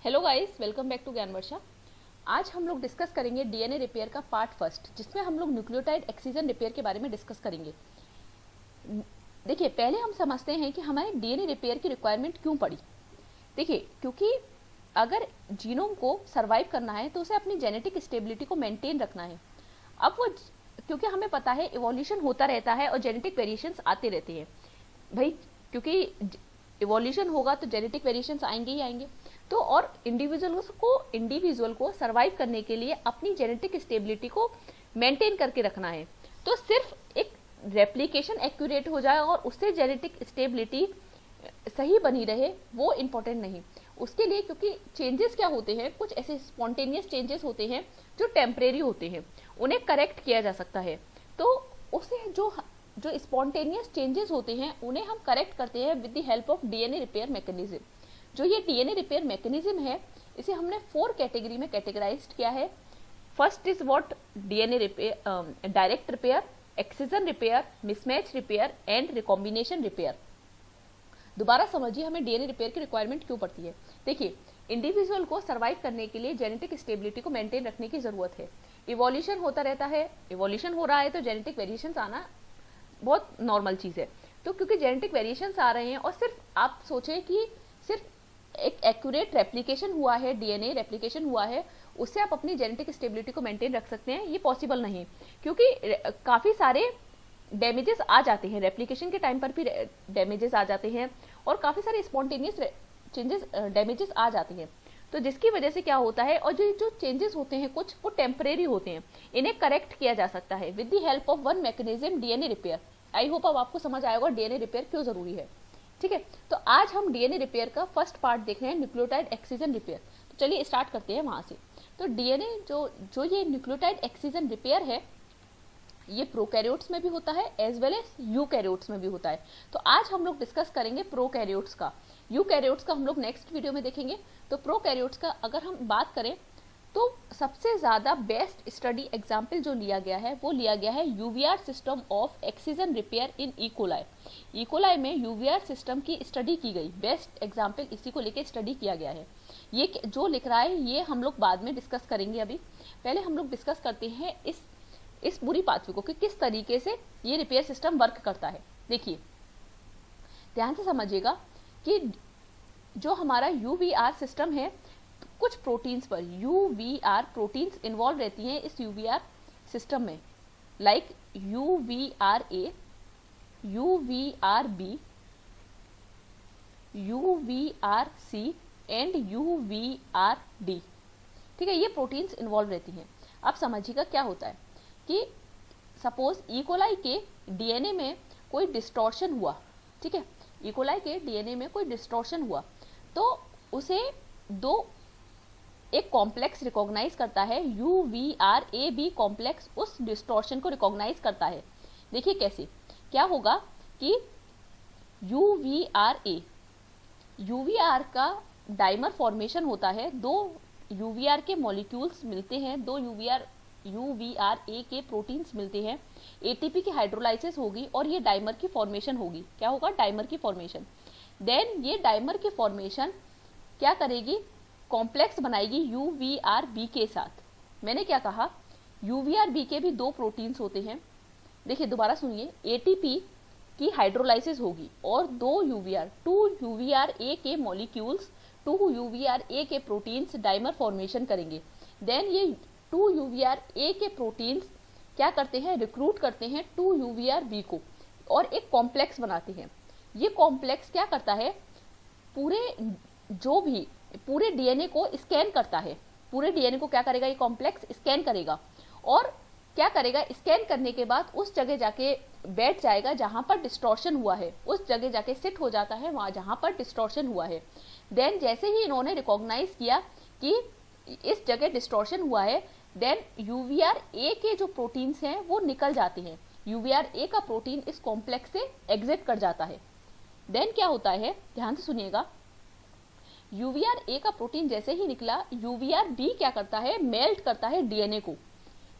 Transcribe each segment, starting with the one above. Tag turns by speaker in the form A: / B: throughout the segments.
A: Hello guys, welcome back to Gyan Varsha. आज हम लोग डिस्कस करेंगे डीएनए रिपेयर का पार्ट फर्स्ट, जिसमें हम लोग न्यूक्लियोटाइड एक्सीजन रिपेयर के बारे में डिस्कस करेंगे। देखिए, पहले हम समझते हैं कि हमारे डीएनए रिपेयर की रिक्वायरमेंट क्यों पड़ी। देखिए, क्योंकि अगर जीनोम को सर्वाइव करना है तो उसे अपनी जेनेटिक स्टेबिलिटी को मेंटेन रखना है। अब वो क्योंकि हमें पता है इवोल्यूशन होता रहता है और जेनेटिक वेरिएशंस आते रहते हैं भाई, क्योंकि इवोल्यूशन होगा तो जेनेटिक वेरिएशंस आएंगे ही आएंगे। तो और इंडिविजुअल को सर्वाइव करने के लिए अपनी जेनेटिक स्टेबिलिटी को मेंटेन करके रखना है। तो सिर्फ एक रेप्लिकेशन एक्यूरेट हो जाए और उससे जेनेटिक स्टेबिलिटी सही बनी रहे, वो इम्पोर्टेंट नहीं। उसके लिए क्योंकि चेंजेस क्या होते हैं, कुछ ऐसे स्पॉन्टेनियस चेंजेस होते हैं जो टेम्परेरी होते हैं, उन्हें करेक्ट किया जा सकता है। तो उसे जो स्पॉन्टेनियस चेंजेस होते हैं उन्हें हम करेक्ट करते हैं with the help of DNA repair mechanism. जो ये डीएनए रिपेयर मैकेनिज्म है, इसे हमने 4 कैटेगरी में कैटेगराइज्ड किया है। First is what DNA repair, direct repair, excision repair, mismatch repair and recombination repair. दोबारा समझिए, हमें डीएनए रिपेयर की रिक्वायरमेंट क्यों पड़ती है। देखिए, इंडिविजुअल को सर्वाइव करने के लिए जेनेटिक स्टेबिलिटी को मेंटेन रखने की जरूरत है। इवोल्यूशन होता रहता है, इवोल्यूशन हो रहा है तो जेनेटिक वेरिएशंस आना बहुत नॉर्मल चीज है। तो क्योंकि जेनेटिक वेरिएशंस आ रहे हैं और सिर्फ आप सोचें कि सिर्फ एक एक्यूरेट रेप्लिकेशन हुआ है, डीएनए रेप्लिकेशन हुआ है, उससे आप अपनी जेनेटिक स्टेबिलिटी को मेंटेन रख सकते हैं, ये पॉसिबल नहीं। क्योंकि काफी सारे डैमेजेस आ जाते हैं, रेप्लिकेशन के टाइम पर भी डैमेजेस आ जाते हैं और काफी सारे स्पॉन्टेनियस चेंजेस डैमेजेस आ जाते हैं। तो जिसकी वजह से क्या होता है, और जो चेंजेस होते हैं कुछ, वो टेम्परेरी होते हैं, इन्हें करेक्ट किया जा सकता है with the help of one mechanism, DNA repair. I hope अब आपको समझ आया होगा डीएनए रिपेयर क्यों जरूरी है। ठीक है, तो आज हम डीएनए रिपेयर का फर्स्ट पार्ट देख रहे हैं, न्यूक्लियोटाइड एक्सीजन रिपेयर। तो चलिए स्टार्ट करते हैं वहां से। तो डीएनए जो ये न्यूक्लियोटाइड एक्सीजन रिपेयर है, ये प्रोकैरियोट्स में भी होता है एज वेल एज यूकैरियोट्स में भी होता है। तो आज हम लोग डिस्कस करेंगे प्रोकैरियोट्स का, यूकैरियोट्स का हम लोग नेक्स्ट वीडियो में देखेंगे। तो प्रोकैरियोट्स का अगर हम बात करें तो सबसे ज्यादा बेस्ट स्टडी एग्जाम्पल जो लिया गया है वो लिया गया है UVR system of excision repair in E coli. E coli में यूवीआर सिस्टम की स्टडी की गई, बेस्ट एग्जाम्पल इसी को लेकर स्टडी किया गया है। ये जो लिख रहा है ये हम लोग बाद में डिस्कस करेंगे, अभी पहले हम लोग डिस्कस करते हैं इस पूरी पाथवे को कि किस तरीके से ये रिपेयर सिस्टम वर्क करता है। देखिए, ध्यान से समझिएगा कि जो हमारा यूवीआर सिस्टम है, कुछ प्रोटीन्स पर यूवीआर प्रोटीन्स इन्वॉल्व रहती हैं इस यूवीआर सिस्टम में, like UVR A, UVR B, UVR C and UVR D. ठीक है, ये प्रोटीन्स इन्वॉल्व रहती हैं। अब समझिएगा क्या होता है कि सपोज इकोलाई के डीएनए में कोई डिस्टॉर्शन हुआ। ठीक है, इकोलाई के डीएनए में कोई डिस्टॉर्शन हुआ तो उसे एक कॉम्प्लेक्स रिकॉग्नाइज करता है, यूवीआर ए बी कॉम्प्लेक्स उस डिस्टॉर्शन को रिकॉग्नाइज करता है। देखिए कैसे, क्या होगा कि यूवीआर ए, यूवीआर का डाइमर फॉर्मेशन होता है, 2 यूवीआर के मॉलिक्यूल्स मिलते हैं, 2 यूवीआर ए के प्रोटीन्स मिलते हैं, एटीपी की हाइड्रोलाइसिस होगी और ये डाइमर की फॉर्मेशन होगी। क्या होगा, डाइमर की फॉर्मेशन। देन ये डाइमर की फॉर्मेशन क्या करेगी, कॉम्प्लेक्स बनाएगी यूवीआर बी के साथ। मैंने क्या कहा, यूवीआर बी के भी 2 प्रोटीन्स होते हैं। देखिए दोबारा सुनिए, एटीपी की हाइड्रोलाइसिस होगी और 2 यूवीआर ए के मॉलिक्यूल्स, 2 यूवीआर ए के प्रोटीन्स डाइमर फॉर्मेशन करेंगे। देन ये 2 यूवीआर ए के प्रोटीन्स क्या करते हैं, रिक्रूट करते हैं 2 यूवीआर बी को और एक कॉम्प्लेक्स बनाते हैं। ये कॉम्प्लेक्स क्या करता है, पूरे डीएनए को स्कैन करता है। पूरे डीएनए को क्या करेगा, ये कॉम्प्लेक्स स्कैन करेगा और क्या करेगा, स्कैन करने के बाद उस जगह जाके बैठ जाएगा जहां पर डिस्टॉर्शन हुआ है, उस जगह जाके सिट हो जाता है वहां जहां पर डिस्टॉर्शन हुआ है। देन जैसे ही इन्होंने रिकॉग्नाइज किया कि इस जगह डिस्टॉर्शन हुआ है, देन यूवीआर ए के जो प्रोटीन्स हैं वो निकल जाते हैं, यूवीआर ए का प्रोटीन इस कॉम्प्लेक्स से एग्जिट कर जाता है। देन क्या होता है, ध्यान से सुनिएगा, यूवीआर ए का प्रोटीन जैसे ही निकला, यूवीआर बी क्या करता है, मेल्ट करता है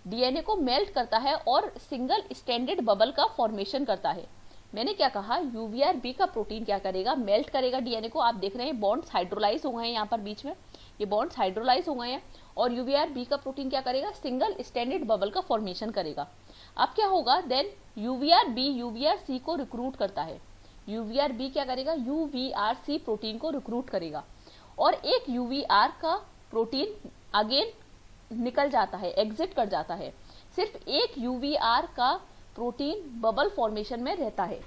A: डीएनए को मेल्ट करता है और सिंगल स्टैंडर्ड बबल का फॉर्मेशन करता है। मैंने क्या कहा, यूवीआर बी का प्रोटीन क्या करेगा, मेल्ट करेगा डीएनए को। आप देख रहे हैं बॉन्ड्स हाइड्रोलाइज हो गए हैं यहाँ पर बीच में, ये बॉन्ड्स हाइड्रोलाइज हो गए हैं। और यूवीआर बी का प्रोटीन क्या करेगा, सिंगल स्टैंडर्ड बबल का फॉर्मेशन करेगा। अब क्या होगा, देन यूवीआर बी यूवीआर सी को रिक्रूट करता है। यूवीआर बी क्या करेगा, यूवीआर सी प्रोटीन को रिक्रूट करेगा और एक यूवीआर का प्रोटीन अगेन निकल जाता है, एग्जिट कर जाता है। सिर्फ एक यूवीआर का प्रोटीन बबल फॉर्मेशन में रहता है।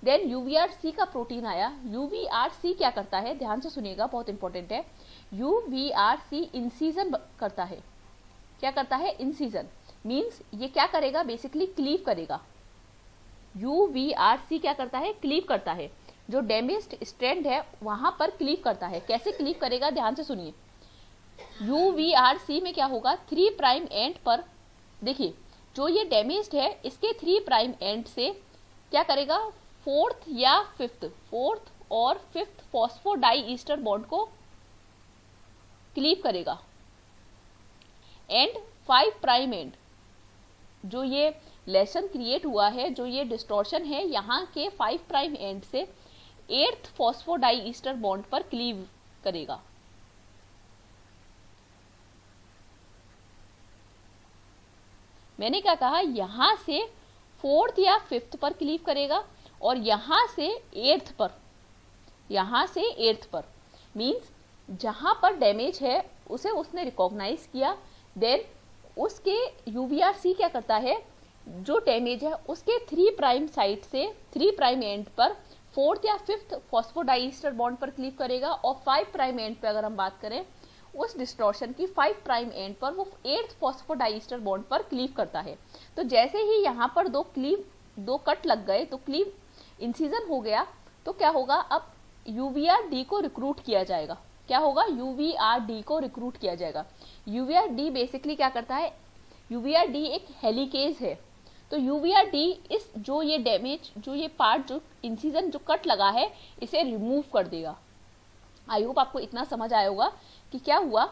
A: देन यूवीआर सी का प्रोटीन आया, यूवीआर सी क्या करता है, ध्यान से सुनिएगा, बहुत इंपॉर्टेंट है। यूवीआर सी इंसीजन करता है। क्या करता है, इंसीजन मीन्स ये क्या करेगा, बेसिकली क्लीव करेगा। यूवीआरसी क्या करता है, क्लीव करता है, जो डैमेज्ड स्ट्रैंड है वहां पर क्लीव करता है। कैसे क्लीव करेगा, ध्यान से सुनिए। यूवीआरसी में क्या होगा, 3 प्राइम एंड पर, देखिए जो ये डैमेज्ड है इसके 3 प्राइम एंड से क्या करेगा, फोर्थ और फिफ्थ फॉस्फोडाई ईस्टर बॉन्ड को क्लीव करेगा। एंड 5 प्राइम एंड, जो ये लेसन क्रिएट हुआ है, जो ये डिस्टॉर्शन है, यहाँ के 5 प्राइम एंड से 8th फॉस्फोडाई ईस्टर बॉन्ड पर क्लीव करेगा। मैंने क्या कहा, यहां से 4th या 5th पर क्लीव करेगा और यहां से 8th पर, यहां से 8th पर मींस जहां पर डैमेज है उसे उसने रिकॉग्नाइज किया। देन उसके यूवीआरसी क्या करता है, जो डैमेज है उसके 3 प्राइम साइड से 3 प्राइम एंड पर 4th या 5th फॉस्फोडाइस्टर बॉन्ड पर क्लीव करेगा और 5 प्राइम एंड पे अगर हम बात करें उस डिस्टॉर्शन की 5 प्राइम एंड पर वो 8th फॉस्फोडाइस्टर बॉन्ड पर क्लीव करता है। तो जैसे ही यहाँ पर दो कट लग गए तो क्लीव इंसिजन हो गया, तो क्या होगा, अब यूवीआर डी को रिक्रूट किया जाएगा। क्या होगा, यूवीआर डी को रिक्रूट किया जाएगा। यूवीआर डी बेसिकली क्या करता है, यूवीआर डी एक हेलिकेज है। तो यूवीआर डी इस जो ये डैमेज, जो ये पार्ट, जो इंसिजन, जो कट लगा है, इसे रिमूव कर देगा। आई होप आपको इतना समझ आया होगा कि क्या हुआ,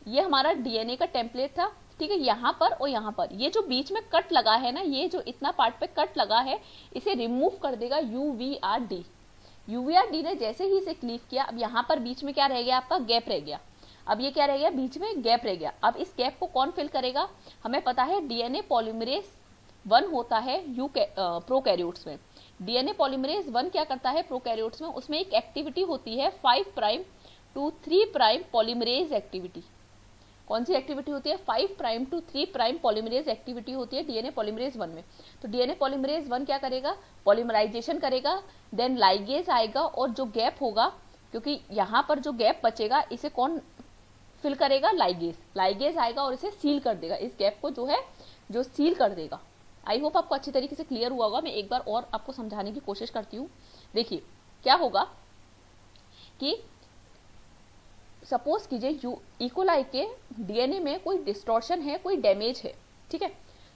A: ये हमारा डीएनए का टेम्पलेट था, ठीक है, यहाँ पर और यहाँ पर ये जो बीच में कट लगा है ना, ये जो इतना पार्ट पे कट लगा है, इसे रिमूव कर देगा यूवीआर डी। यूवीआर डी ने जैसे ही इसे क्लीव किया, अब यहाँ पर बीच में क्या रह गया, आपका गैप रह गया। अब ये क्या रह गया, बीच में गैप रह गया। अब इस गैप को कौन फिल करेगा, हमें पता है डीएनए पॉलीमरेज 1 होता है प्रोकैरियोट्स में। डीएनए पॉलीमरेज 1 क्या करता है प्रोकैरियोट्स में, उसमें एक एक्टिविटी होती है 5 prime to 3 prime polymerase activity. कौन सी एक्टिविटी होती है, 5 prime to 3 prime polymerase activity होती है डीएनए पॉलीमरेज 1 में। तो डीएनए पॉलीमरेज 1 क्या करेगा, पॉलीमराइजेशन करेगा, देन लाइगेज आएगा और जो गैप होगा, क्योंकि यहाँ पर जो गैप बचेगा इसे कौन फिल करेगा, लाइगेज। लाइगेज आएगा और इसे सील कर देगा, इस गैप को जो है जो सील कर देगा। आई होप आपको अच्छी तरीके से क्लियर हुआ होगा। मैं एक बार और आपको समझाने की कोशिश करती हूँ। देखिए क्या होगा कि सपोज कीजिए इकोलाई के डीएनए में कोई डिस्टॉर्शन है, कोई डैमेज है, ठीक है।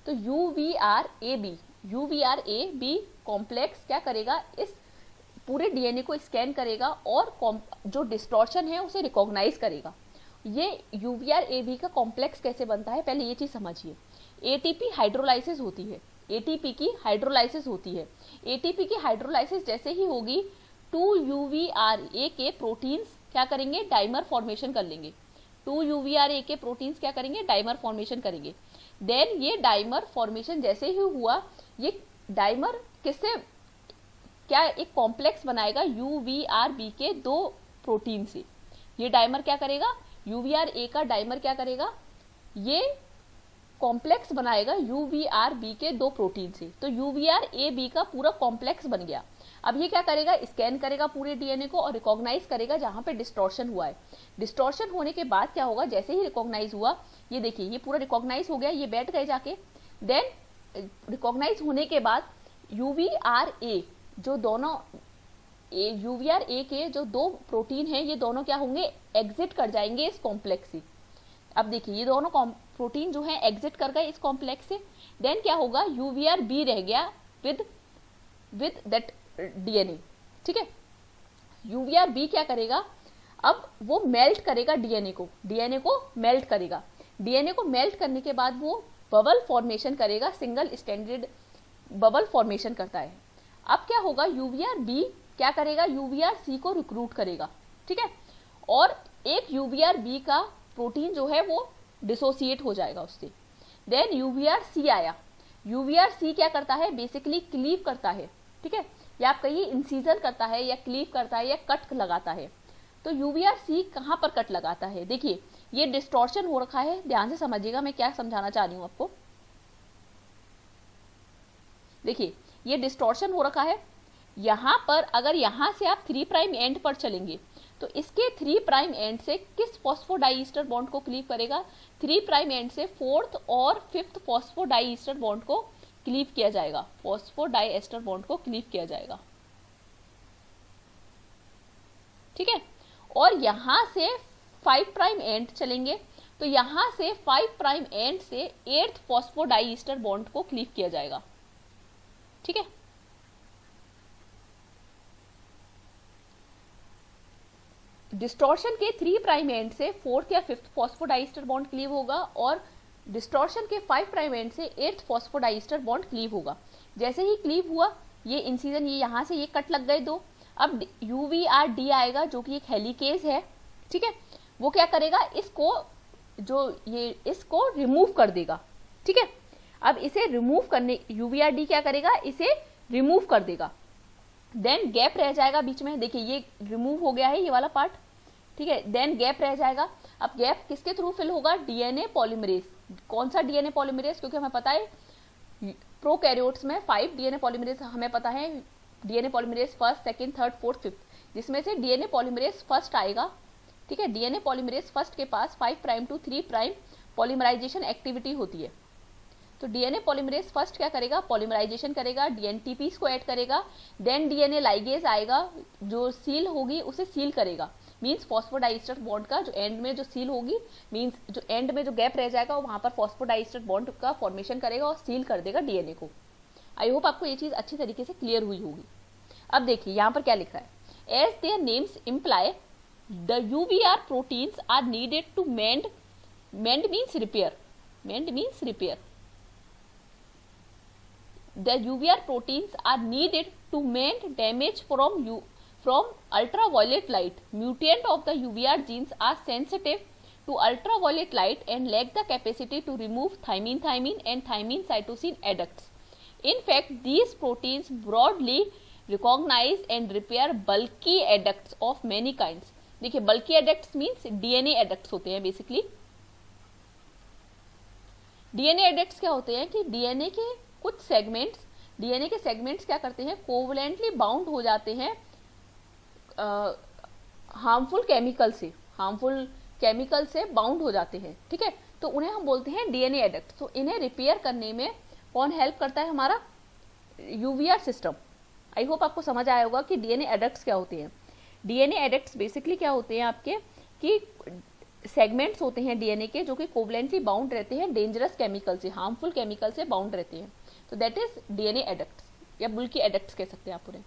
A: तो यूवीआर ए बी कॉम्प्लेक्स क्या करेगा, इस पूरे डीएनए को स्कैन करेगा और जो डिस्टॉर्शन है उसे रिकॉग्नाइज करेगा। ये यूवीआर ए बी का कॉम्प्लेक्स कैसे बनता है, पहले ये चीज समझिए। एटीपी हाइड्रोलाइसिस होती है, एटीपी की हाइड्रोलाइसिस होती है। एटीपी की हाइड्रोलाइसिस जैसे ही होगी 2 यूवीआर ए के प्रोटीन्स क्या करेंगे, डाइमर फॉर्मेशन कर लेंगे। 2 यूवीआर ए के प्रोटीन्स क्या करेंगे, डाइमर फॉर्मेशन करेंगे। देन ये डाइमर फॉर्मेशन जैसे ही हुआ, ये डाइमर किससे, क्या एक कॉम्प्लेक्स बनाएगा यूवीआर बी के 2 प्रोटीन से। ये डाइमर क्या करेगा, यूवीआर ए का डाइमर क्या करेगा, ये कॉम्प्लेक्स बनाएगा यूवीआर बी के 2 प्रोटीन से। तो यूवीआर ए बी का पूरा कॉम्प्लेक्स बन गया। अब ये क्या करेगा, स्कैन करेगा पूरे डीएनए को और रिकॉग्नाइज करेगा जहां पे डिस्टॉर्शन हुआ है। डिस्टॉर्शन होने के बाद क्या होगा, जैसे ही रिकॉग्नाइज हुआ, ये देखिए ये पूरा रिकॉग्नाइज हो गया, ये बैठ गए जाके। देन रिकॉग्नाइज होने के बाद यूवीआर ए जो दोनों यूवीआर ए के जो 2 प्रोटीन है, ये दोनों क्या होंगे, एग्जिट कर जाएंगे इस कॉम्प्लेक्स से। अब देखिए ये दोनों प्रोटीन जो है एग्जिट कर गए इस कॉम्प्लेक्स से। देन क्या होगा, यूवीआर बी रह गया विद दैट डीएनए, ठीक है। यूवीआर बी क्या करेगा, अब वो मेल्ट करेगा डीएनए को मेल्ट करेगा। डीएनए को मेल्ट करने के बाद वो बबल फॉर्मेशन करेगा, सिंगल स्टैंडर्ड बबल फॉर्मेशन करता है। अब क्या होगा, यूवीआर बी क्या करेगा, यूवीआर सी को रिक्रूट करेगा, ठीक है, और एक यूवीआर बी का प्रोटीन जो है वो डिसोसिएट हो जाएगा उससे। देन यूवीआर सी आया, यूवीआर सी क्या करता है, बेसिकली क्लीव करता है, ठीक है, या आप कहिए इंसीजन करता है या क्लीव करता है या कट लगाता है। तो यूवीआर सी कहाँ पर कट लगाता है, देखिए ये डिस्टॉर्शन हो रखा है, ध्यान से समझिएगा मैं क्या समझाना चाह रही हूँ आपको। देखिए ये डिस्टॉर्शन हो रखा है, यहाँ पर अगर यहाँ से आप 3' एंड पर चलेंगे तो इसके 3' एंड से किस फॉस्फोडाइस्टर बॉन्ड को क्लीव करेगा, 3' एंड से 4th और 5th फॉस्फोडाइस्टर बॉन्ड को क्लीव किया जाएगा, फॉस्फोडाइएस्टर बॉन्ड को क्लीव किया जाएगा, ठीक है। और यहां से 5' एंड चलेंगे तो यहां से 5' एंड से 8th फॉस्फोडाइस्टर बॉन्ड को क्लीव किया जाएगा, ठीक है। डिस्टॉर्शन के 3' एंड से 4th या 5th फॉस्फोडाइस्टर बॉन्ड क्लीव होगा और डिस्टॉर्शन के 5' एंड से 8th फॉस्फोडाइस्टर बॉन्ड क्लीव होगा। जैसे ही क्लीव हुआ, ये इंसिजन, ये यहाँ से ये कट लग गए दो, अब UVRD आएगा जो कि एक हेलिकेज है, ठीक है, वो क्या करेगा, इसको जो ये इसको रिमूव कर देगा, ठीक है। अब इसे रिमूव करने, UVRD क्या करेगा, इसे रिमूव कर देगा। देन गैप रह जाएगा बीच में, देखिए ये रिमूव हो गया है ये वाला पार्ट, ठीक है। देन गैप रह जाएगा, अब गैप किसके थ्रू फिल होगा, डीएनए पॉलीमरेज। कौन सा डीएनए पॉलीमरेज, क्योंकि हमें पता है प्रोकैरियोट्स में 5 डीएनए पॉलीमरेज हमें पता है, DNA polymerase 1st, 2nd, 3rd, 4th, 5th, जिसमें से डीएनए पॉलीमरेज फर्स्ट आएगा, ठीक है। डीएनए पॉलीमरेज फर्स्ट के पास 5' to 3' पॉलीमराइजेशन एक्टिविटी होती है। तो डीएनए पॉलीमरेज फर्स्ट क्या करेगा, पॉलीमराइजेशन करेगा, डीएनटीपीस को ऐड करेगा, देन डीएनए लाइगेज आएगा जो सील होगी उसे सील करेगा, मीन्स फॉस्फोडाइस्टर बॉन्ड का जो एंड में जो सील होगी, मीन्स जो एंड में जो गैप रह जाएगा वहां पर फॉस्फोडाइस्टर बॉन्ड का फॉर्मेशन करेगा और सील कर देगा डीएनए को। आई होप आपको ये चीज अच्छी तरीके से क्लियर हुई होगी। अब देखिए यहाँ पर क्या लिख रहा है, as their names imply the UVR proteins are needed to mend means repair, mend means repair, the UVR proteins are needed to mend damage from ultraviolet light. Mutant of the UVR genes are sensitive to ultraviolet light and lack the capacity to remove thymine and thymine cytosine adducts. In fact, these proteins broadly recognize and repair bulky adducts of many kinds. देखिए bulky adducts means DNA adducts होते हैं basically. DNA adducts क्या होते हैं कि DNA के कुछ segments, DNA के सेगमेंट्स क्या करते हैं, कोवलेंटली बाउंड हो जाते हैं हार्मफुल केमिकल से बाउंड हो जाते हैं, ठीक है। तो उन्हें हम बोलते हैं डीएनए एडक्ट। तो इन्हें रिपेयर करने में कौन हेल्प करता है, हमारा यूवीआर सिस्टम। आई होप आपको समझ आया होगा कि डीएनए एडक्ट्स क्या होते हैं। डीएनए एडक्ट्स बेसिकली क्या होते हैं आपके, कि सेगमेंट्स होते हैं डीएनए के जो कि कोवलेंटली बाउंड रहते हैं डेंजरस केमिकल से, हार्मफुल केमिकल से बाउंड रहते हैं। तो दैट इज डीएनए एडक्ट्स या बुल्की एडक्ट्स कह सकते हैं आप उन्हें।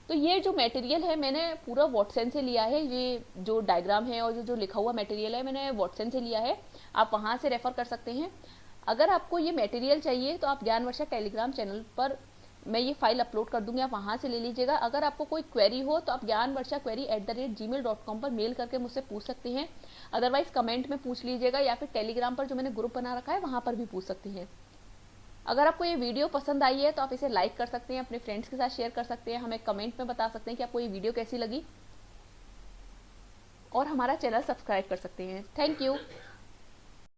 A: तो ये जो मटेरियल है मैंने पूरा वॉटसन से लिया है, ये जो डायग्राम है और जो लिखा हुआ मटेरियल है मैंने वॉटसन से लिया है, आप वहाँ से रेफर कर सकते हैं। अगर आपको ये मटेरियल चाहिए तो आप ज्ञान वर्षा टेलीग्राम चैनल पर मैं ये फाइल अपलोड कर दूंगी, आप वहाँ से ले लीजिएगा। अगर आपको कोई क्वेरी हो तो आप ज्ञानवर्षाquery@gmail.com पर मेल करके मुझसे पूछ सकते हैं, अदरवाइज कमेंट में पूछ लीजिएगा या फिर टेलीग्राम पर जो मैंने ग्रुप बना रखा है वहाँ पर भी पूछ सकते हैं। अगर आपको ये वीडियो पसंद आई है तो आप इसे लाइक कर सकते हैं, अपने फ्रेंड्स के साथ शेयर कर सकते हैं, हमें कमेंट में बता सकते हैं कि आपको ये वीडियो कैसी लगी, और हमारा चैनल सब्सक्राइब कर सकते हैं। Thank you.